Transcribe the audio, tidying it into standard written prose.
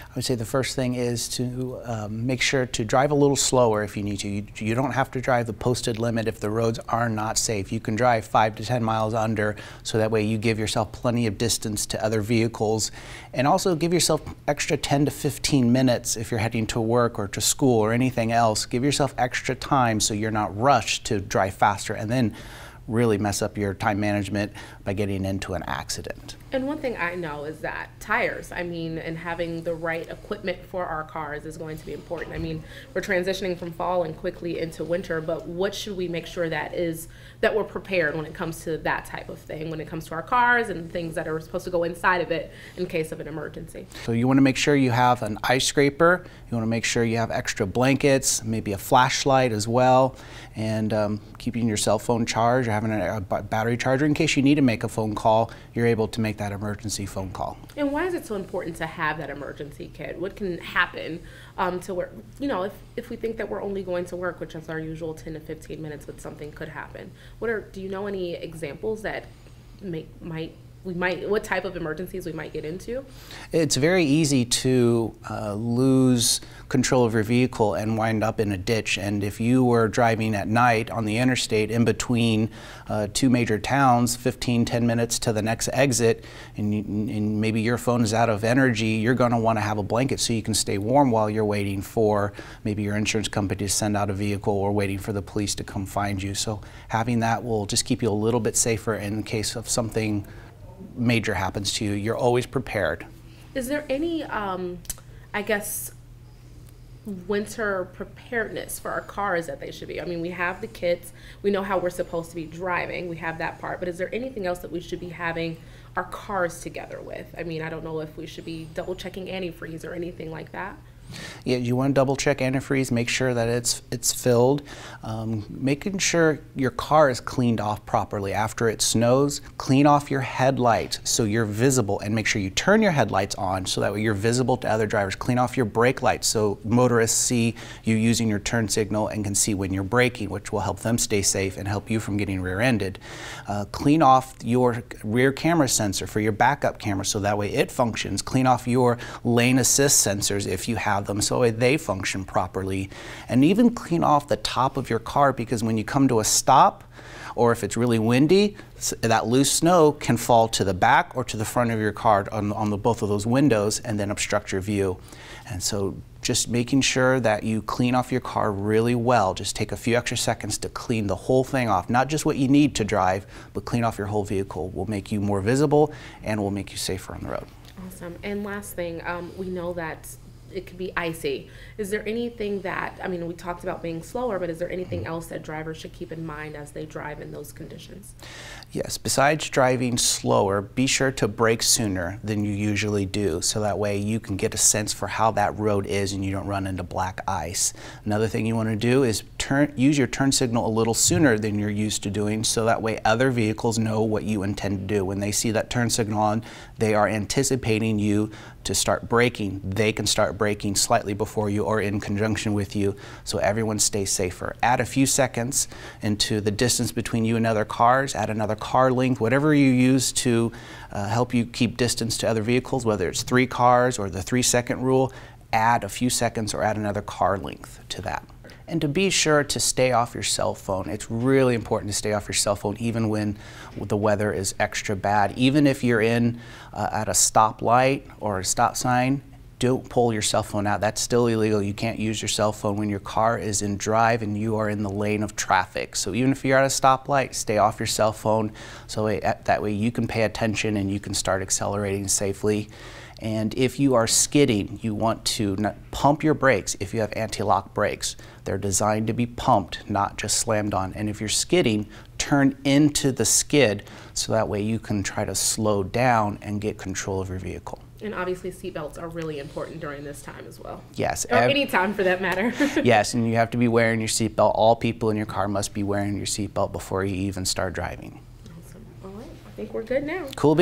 I would say the first thing is to make sure to drive a little slower if you need to. You don't have to drive the posted limit if the roads are not safe. You can drive 5 to 10 miles under, so that way you give yourself plenty of distance to other vehicles, and also give yourself extra 10 to 15 minutes if you're heading to work or to school or anything else. Give yourself extra time so you're not rushed to drive faster and then really mess up your time management by getting into an accident. And one thing I know is that tires, and having the right equipment for our cars is going to be important. We're transitioning from fall and quickly into winter, but what should we make sure that we're prepared when it comes to that type of thing, when it comes to our cars and things that are supposed to go inside of it in case of an emergency? So you want to make sure you have an ice scraper, you want to make sure you have extra blankets, maybe a flashlight as well, and keeping your cell phone charged or having a battery charger in case you need to make a phone call, you're able to make that emergency phone call. And why is it so important to have that emergency kit? What can happen to where, if we think that we're only going to work, which is our usual 10 to 15 minutes, but something could happen? Do you know any examples that what type of emergencies we might get into? It's very easy to lose control of your vehicle and wind up in a ditch. And if you were driving at night on the interstate in between two major towns, 10 minutes to the next exit, and maybe your phone is out of energy, you're going to want to have a blanket so you can stay warm while you're waiting for maybe your insurance company to send out a vehicle or waiting for the police to come find you. So having that will just keep you a little bit safer in case of something major happens to you. You're always prepared. Is there any, winter preparedness for our cars that they should be? We have the kits, we know how we're supposed to be driving, we have that part, but is there anything else that we should be having our cars together with? I don't know if we should be double checking antifreeze or anything like that. Yeah, you want to double check antifreeze, make sure that it's filled, making sure your car is cleaned off properly. After it snows, clean off your headlights so you're visible, and make sure you turn your headlights on so that way you're visible to other drivers. Clean off your brake lights so motorists see you using your turn signal and can see when you're braking, which will help them stay safe and help you from getting rear-ended. Clean off your rear camera sensor for your backup camera so that way it functions. Clean off your lane assist sensors if you have them so they function properly, and even clean off the top of your car, because when you come to a stop or if it's really windy, that loose snow can fall to the back or to the front of your car on both of those windows and then obstruct your view. And so just making sure that you clean off your car really well. Just take a few extra seconds to clean the whole thing off. Not just what you need to drive, but clean off your whole vehicle. Will make you more visible and will make you safer on the road. Awesome. And last thing, we know that it could be icy. Is there anything that, we talked about being slower, but is there anything else that drivers should keep in mind as they drive in those conditions? Yes, besides driving slower, be sure to brake sooner than you usually do, so that way you can get a sense for how that road is and you don't run into black ice. Another thing you want to do is use your turn signal a little sooner than you're used to doing, so that way other vehicles know what you intend to do. When they see that turn signal on, they are anticipating you to start braking. They can start braking slightly before you or in conjunction with you, so everyone stays safer. Add a few seconds into the distance between you and other cars, add another car length, whatever you use to help you keep distance to other vehicles, whether it's 3 cars or the 3-second rule, add a few seconds or add another car length to that. And to be sure to stay off your cell phone. It's really important to stay off your cell phone even when the weather is extra bad. Even if you're in at a stoplight or a stop sign, don't pull your cell phone out. That's still illegal. You can't use your cell phone when your car is in drive and you are in the lane of traffic. So even if you're at a stoplight, stay off your cell phone so that way you can pay attention and you can start accelerating safely. And if you are skidding, you want to pump your brakes if you have anti-lock brakes. They're designed to be pumped, not just slammed on. And if you're skidding, turn into the skid so that way you can try to slow down and get control of your vehicle. And obviously seatbelts are really important during this time as well. Yes. Or any time for that matter. Yes, and you have to be wearing your seatbelt. All people in your car must be wearing your seatbelt before you even start driving. Awesome. All right, I think we're good now. Cool.